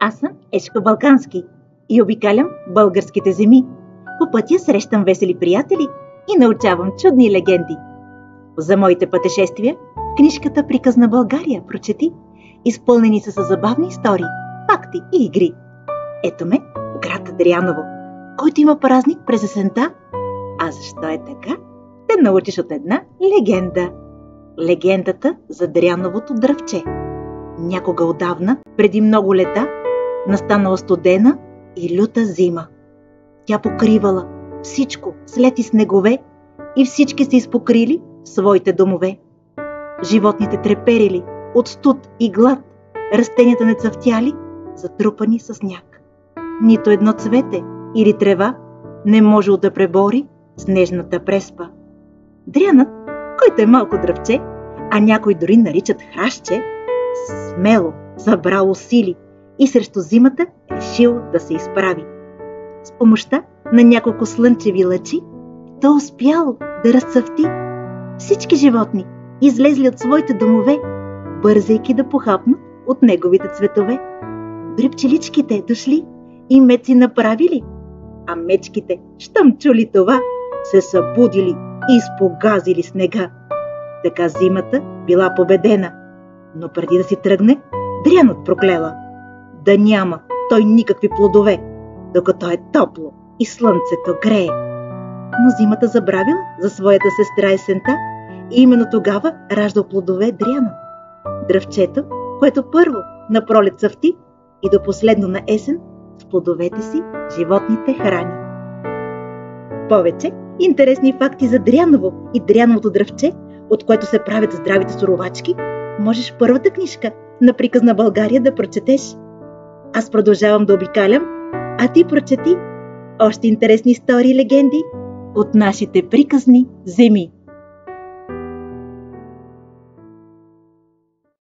Аз съм Ешко Балкански и обикалям българските земи. По пътя срещам весели приятели и научавам чудни легенди. За моите пътешествия книжката "Приказна България" прочети. Изпълнени са със забавни истории, факти и игри. Ето ме в град Андрианово, който има празник през есента. А защо е така? Ще научиш от една легенда. Легендата за Дряновото дръвче. Някога отдавна, преди много лета, настанала студена и люта зима. Тя покривала всичко с лед и снегове и всички се изпокрили в своите домове. Животните треперили от студ и глад, растенията не цъфтяли, затрупани с сняг. Нито едно цвете или трева не можело да пребори снежната преспа. Дрянът, който е малко дръвче, а някои дори наричат храстче, смело събрало сили и срещу зимата решил да се изправи. С помощта на няколко слънчеви лъчи той успял да разцъфти. Всички животни излезли от своите домове, бързайки да похапнат от неговите цветове. Дори пчеличките дошли и мед си направили, а мечките, щом чули това, се събудили и изпогазили снега. Така зимата била победена, но преди да си тръгне, Дрянът проклела да няма той никакви плодове, докато е топло и слънцето грее. Но зимата забравила за своята сестра есента и именно тогава раждал плодове Дрянът. Дръвчето, което първо на пролет цъфти и до последно на есен с плодовете си животните храни. Повече интересни факти за Дряново и Дряновото дръвче, от което се правят здравите суровачки, можеш в първата книжка на "Приказна България" да прочетеш. Аз продължавам да обикалям, а ти прочети още интересни истории и легенди от нашите приказни земи.